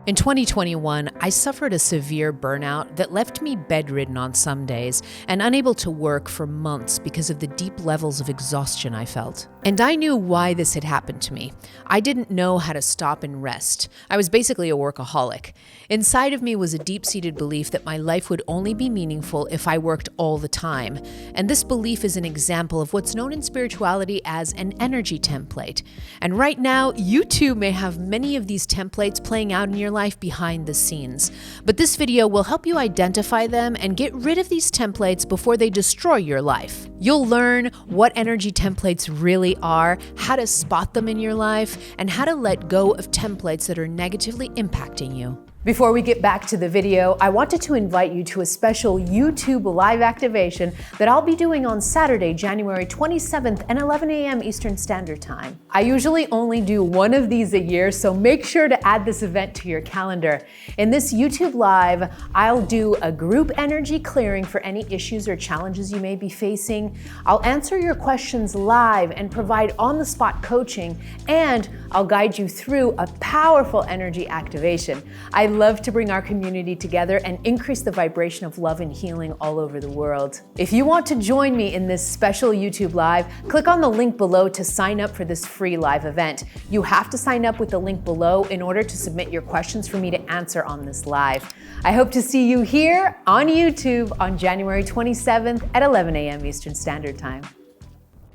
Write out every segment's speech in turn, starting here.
In 2021, I suffered a severe burnout that left me bedridden on some days and unable to work for months because of the deep levels of exhaustion I felt. And I knew why this had happened to me. I didn't know how to stop and rest. I was basically a workaholic. Inside of me was a deep-seated belief that my life would only be meaningful if I worked all the time. And this belief is an example of what's known in spirituality as an energy template. And right now, you too may have many of these templates playing out in your life behind the scenes. But this video will help you identify them and get rid of these templates before they destroy your life. You'll learn what energy templates really are, how to spot them in your life, and how to let go of templates that are negatively impacting you. Before we get back to the video, I wanted to invite you to a special YouTube live activation that I'll be doing on Saturday, January 27th at 11 a.m. Eastern Standard Time. I usually only do one of these a year, so make sure to add this event to your calendar. In this YouTube live, I'll do a group energy clearing for any issues or challenges you may be facing. I'll answer your questions live and provide on-the-spot coaching, and I'll guide you through a powerful energy activation. I love to bring our community together and increase the vibration of love and healing all over the world. If you want to join me in this special YouTube Live, click on the link below to sign up for this free live event. You have to sign up with the link below in order to submit your questions for me to answer on this live. I hope to see you here on YouTube on January 27th at 11 a.m. Eastern Standard Time.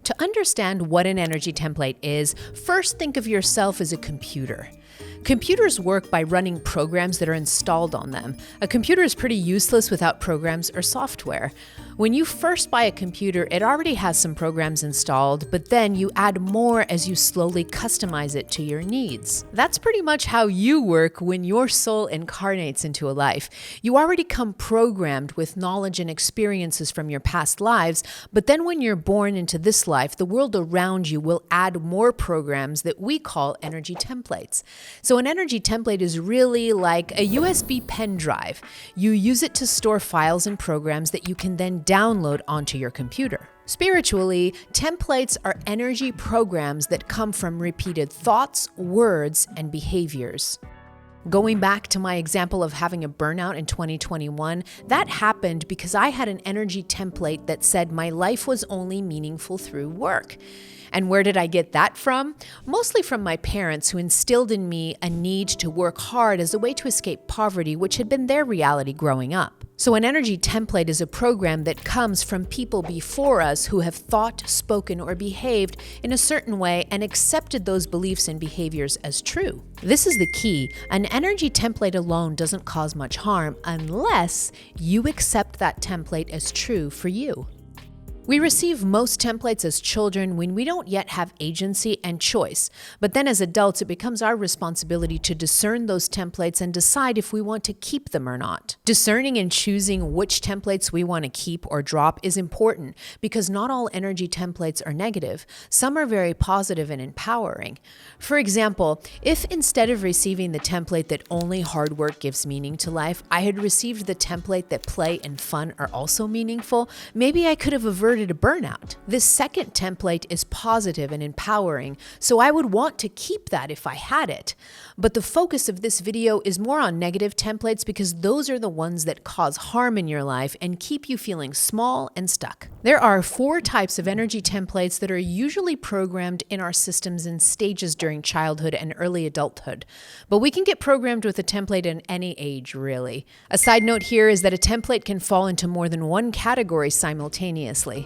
To understand what an energy template is, first think of yourself as a computer. Computers work by running programs that are installed on them. A computer is pretty useless without programs or software. When you first buy a computer, it already has some programs installed, but then you add more as you slowly customize it to your needs. That's pretty much how you work when your soul incarnates into a life. You already come programmed with knowledge and experiences from your past lives, but then when you're born into this life, the world around you will add more programs that we call energy templates. So an energy template is really like a USB pen drive. You use it to store files and programs that you can then download onto your computer. Spiritually, templates are energy programs that come from repeated thoughts, words, and behaviors. Going back to my example of having a burnout in 2021, that happened because I had an energy template that said my life was only meaningful through work. And where did I get that from? Mostly from my parents, who instilled in me a need to work hard as a way to escape poverty, which had been their reality growing up. So an energy template is a program that comes from people before us who have thought, spoken, or behaved in a certain way and accepted those beliefs and behaviors as true. This is the key. An energy template alone doesn't cause much harm unless you accept that template as true for you. We receive most templates as children when we don't yet have agency and choice, but then as adults it becomes our responsibility to discern those templates and decide if we want to keep them or not. Discerning and choosing which templates we want to keep or drop is important because not all energy templates are negative. Some are very positive and empowering. For example, if instead of receiving the template that only hard work gives meaning to life, I had received the template that play and fun are also meaningful, maybe I could have averted a burnout. This second template is positive and empowering, so I would want to keep that if I had it. But the focus of this video is more on negative templates because those are the ones that cause harm in your life and keep you feeling small and stuck. There are 4 types of energy templates that are usually programmed in our systems in stages during childhood and early adulthood. But we can get programmed with a template in any age, really. A side note here is that a template can fall into more than one category simultaneously.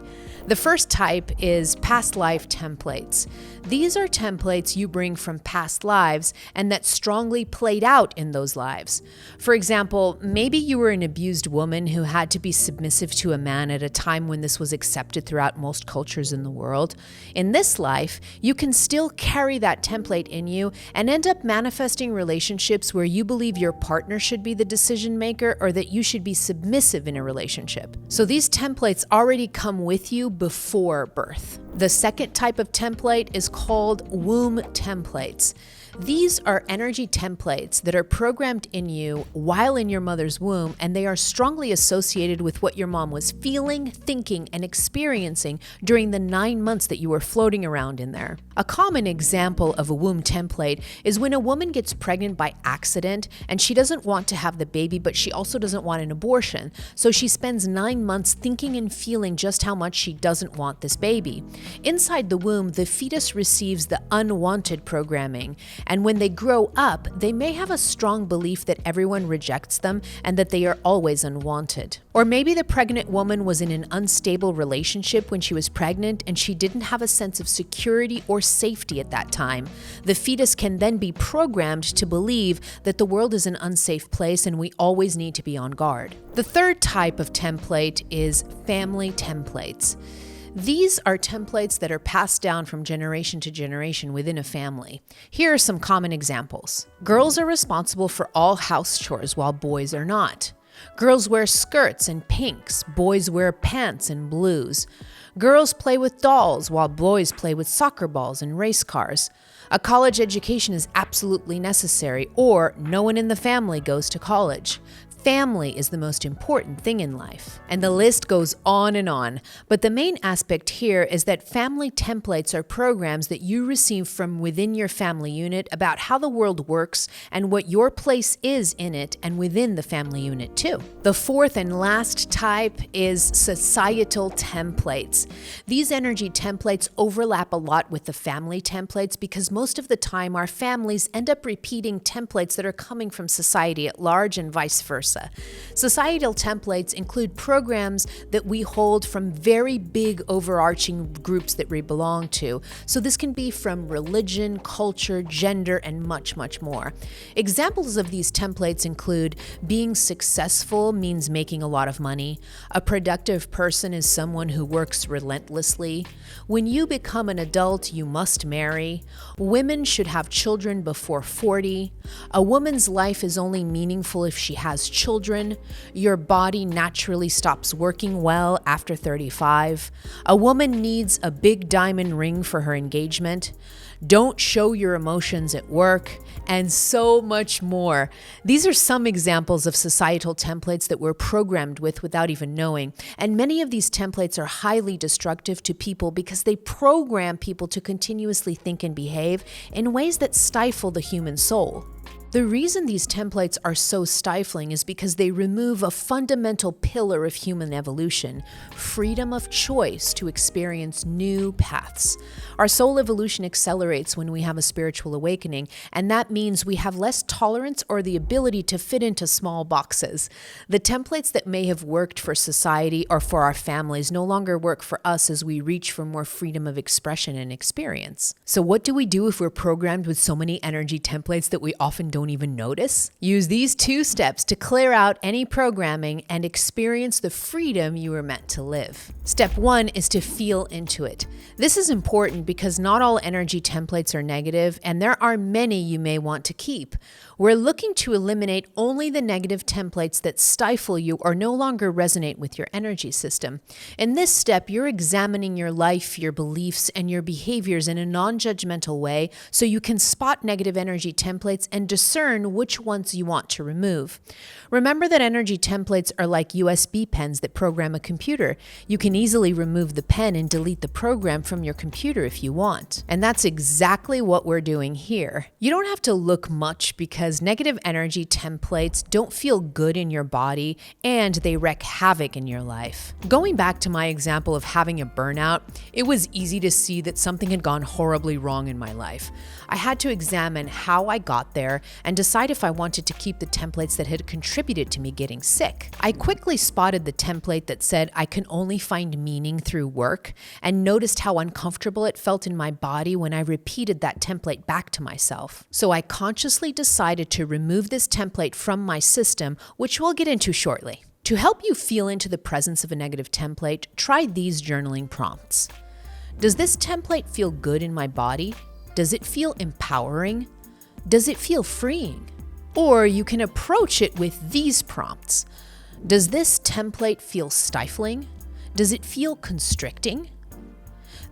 The first type is past life templates. These are templates you bring from past lives and that strongly played out in those lives. For example, maybe you were an abused woman who had to be submissive to a man at a time when this was accepted throughout most cultures in the world. In this life, you can still carry that template in you and end up manifesting relationships where you believe your partner should be the decision maker or that you should be submissive in a relationship. So these templates already come with you before birth. The second type of template is called womb templates. These are energy templates that are programmed in you while in your mother's womb, and they are strongly associated with what your mom was feeling, thinking, and experiencing during the 9 months that you were floating around in there. A common example of a womb template is when a woman gets pregnant by accident and she doesn't want to have the baby, but she also doesn't want an abortion. So she spends 9 months thinking and feeling just how much she doesn't want this baby. Inside the womb, the fetus receives the unwanted programming. And when they grow up, they may have a strong belief that everyone rejects them and that they are always unwanted. Or maybe the pregnant woman was in an unstable relationship when she was pregnant and she didn't have a sense of security or safety at that time. The fetus can then be programmed to believe that the world is an unsafe place and we always need to be on guard. The third type of template is family templates. These are templates that are passed down from generation to generation within a family. Here are some common examples. Girls are responsible for all house chores while boys are not. Girls wear skirts and pinks, boys wear pants and blues. Girls play with dolls while boys play with soccer balls and race cars. A college education is absolutely necessary, or no one in the family goes to college. Family is the most important thing in life. And the list goes on and on. But the main aspect here is that family templates are programs that you receive from within your family unit about how the world works and what your place is in it and within the family unit too. The fourth and last type is societal templates. These energy templates overlap a lot with the family templates because most of the time our families end up repeating templates that are coming from society at large and vice versa. Societal templates include programs that we hold from very big overarching groups that we belong to. So this can be from religion, culture, gender, and much, much more. Examples of these templates include being successful means making a lot of money. A productive person is someone who works relentlessly. When you become an adult, you must marry. Women should have children before 40. A woman's life is only meaningful if she has children. Your body naturally stops working well after 35. A woman needs a big diamond ring for her engagement. Don't show your emotions at work, and so much more. These are some examples of societal templates that we're programmed with without even knowing. And many of these templates are highly destructive to people because they program people to continuously think and behave in ways that stifle the human soul. The reason these templates are so stifling is because they remove a fundamental pillar of human evolution, freedom of choice to experience new paths. Our soul evolution accelerates when we have a spiritual awakening, and that means we have less tolerance or the ability to fit into small boxes. The templates that may have worked for society or for our families no longer work for us as we reach for more freedom of expression and experience. So what do we do if we're programmed with so many energy templates that we often don't even notice? Use these 2 steps to clear out any programming and experience the freedom you were meant to live. Step 1 is to feel into it. This is important because not all energy templates are negative, and there are many you may want to keep. We're looking to eliminate only the negative templates that stifle you or no longer resonate with your energy system. In this step, you're examining your life, your beliefs, and your behaviors in a non-judgmental way so you can spot negative energy templates and discern which ones you want to remove. Remember that energy templates are like USB pens that program a computer. You can easily remove the pen and delete the program from your computer if you want. And that's exactly what we're doing here. You don't have to look much because negative energy templates don't feel good in your body and they wreak havoc in your life. Going back to my example of having a burnout, it was easy to see that something had gone horribly wrong in my life. I had to examine how I got there and decide if I wanted to keep the templates that had contributed to me getting sick. I quickly spotted the template that said I can only find meaning through work and noticed how uncomfortable it felt in my body when I repeated that template back to myself. So I consciously decided to remove this template from my system, which we'll get into shortly. To help you feel into the presence of a negative template, try these journaling prompts. Does this template feel good in my body? Does it feel empowering? Does it feel freeing? Or you can approach it with these prompts. Does this template feel stifling? Does it feel constricting?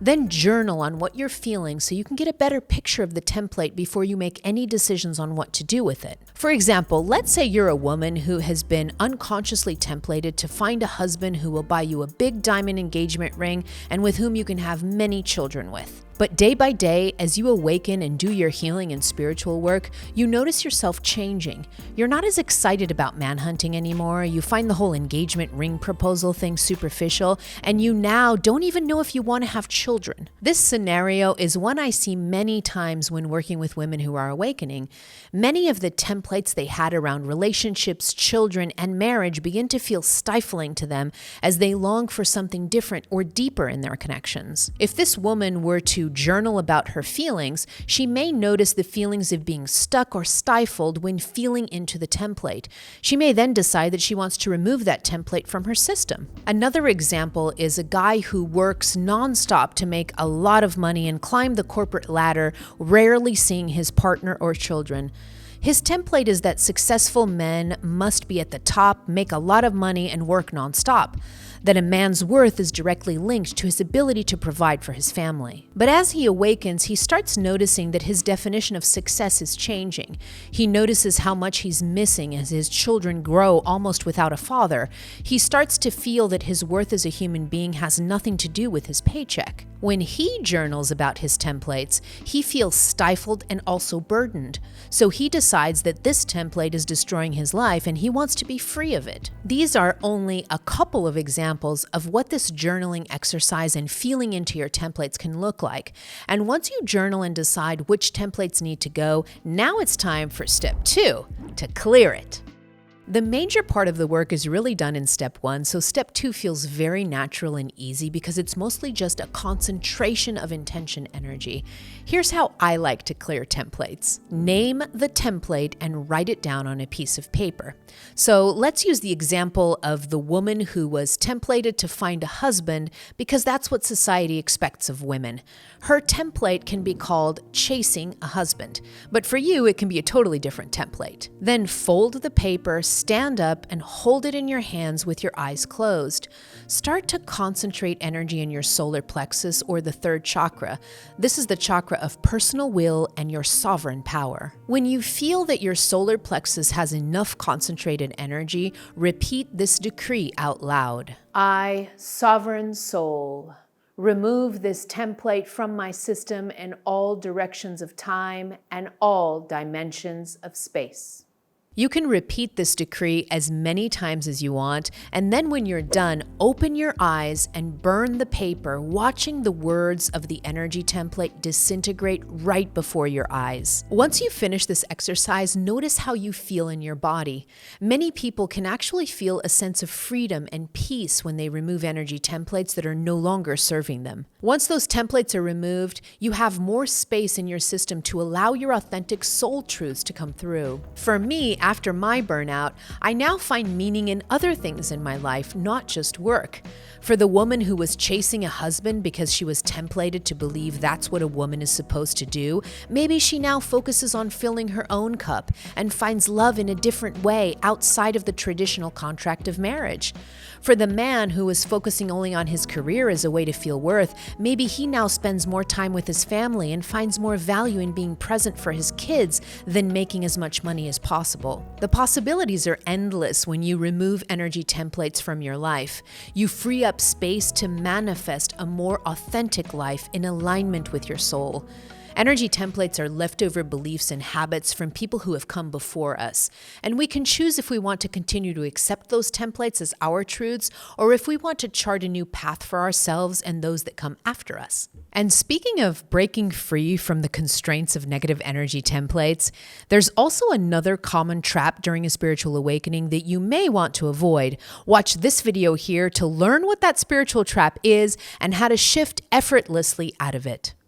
Then journal on what you're feeling so you can get a better picture of the template before you make any decisions on what to do with it. For example, let's say you're a woman who has been unconsciously templated to find a husband who will buy you a big diamond engagement ring and with whom you can have many children with. But day by day, as you awaken and do your healing and spiritual work, you notice yourself changing. You're not as excited about manhunting anymore. You find the whole engagement ring proposal thing superficial, and you now don't even know if you want to have children. This scenario is one I see many times when working with women who are awakening. Many of the templates they had around relationships, children, and marriage begin to feel stifling to them as they long for something different or deeper in their connections. If this woman were to journal about her feelings, she may notice the feelings of being stuck or stifled when feeling into the template. She may then decide that she wants to remove that template from her system. Another example is a guy who works nonstop to make a lot of money and climb the corporate ladder, rarely seeing his partner or children. His template is that successful men must be at the top, make a lot of money, and work nonstop. That a man's worth is directly linked to his ability to provide for his family. But as he awakens, he starts noticing that his definition of success is changing. He notices how much he's missing as his children grow almost without a father. He starts to feel that his worth as a human being has nothing to do with his paycheck. When he journals about his templates, he feels stifled and also burdened. So he decides that this template is destroying his life and he wants to be free of it. These are only a couple of examples of what this journaling exercise and feeling into your templates can look like. And once you journal and decide which templates need to go, now it's time for step 2, to clear it. The major part of the work is really done in step 1, so step 2 feels very natural and easy because it's mostly just a concentration of intention energy. Here's how I like to clear templates. Name the template and write it down on a piece of paper. So let's use the example of the woman who was templated to find a husband because that's what society expects of women. Her template can be called chasing a husband, but for you it can be a totally different template. Then fold the paper, stand up, and hold it in your hands with your eyes closed. Start to concentrate energy in your solar plexus or the third chakra. This is the chakra of personal will and your sovereign power. When you feel that your solar plexus has enough concentrated energy, repeat this decree out loud. I, sovereign soul, remove this template from my system in all directions of time and all dimensions of space. You can repeat this decree as many times as you want, and then when you're done, open your eyes and burn the paper, watching the words of the energy template disintegrate right before your eyes. Once you finish this exercise, notice how you feel in your body. Many people can actually feel a sense of freedom and peace when they remove energy templates that are no longer serving them. Once those templates are removed, you have more space in your system to allow your authentic soul truths to come through. For me, after my burnout, I now find meaning in other things in my life, not just work. For the woman who was chasing a husband because she was templated to believe that's what a woman is supposed to do, maybe she now focuses on filling her own cup and finds love in a different way outside of the traditional contract of marriage. For the man who was focusing only on his career as a way to feel worth, maybe he now spends more time with his family and finds more value in being present for his kids than making as much money as possible. The possibilities are endless when you remove energy templates from your life. You free up space to manifest a more authentic life in alignment with your soul. Energy templates are leftover beliefs and habits from people who have come before us, and we can choose if we want to continue to accept those templates as our truths or if we want to chart a new path for ourselves and those that come after us. And speaking of breaking free from the constraints of negative energy templates, there's also another common trap during a spiritual awakening that you may want to avoid. Watch this video here to learn what that spiritual trap is and how to shift effortlessly out of it.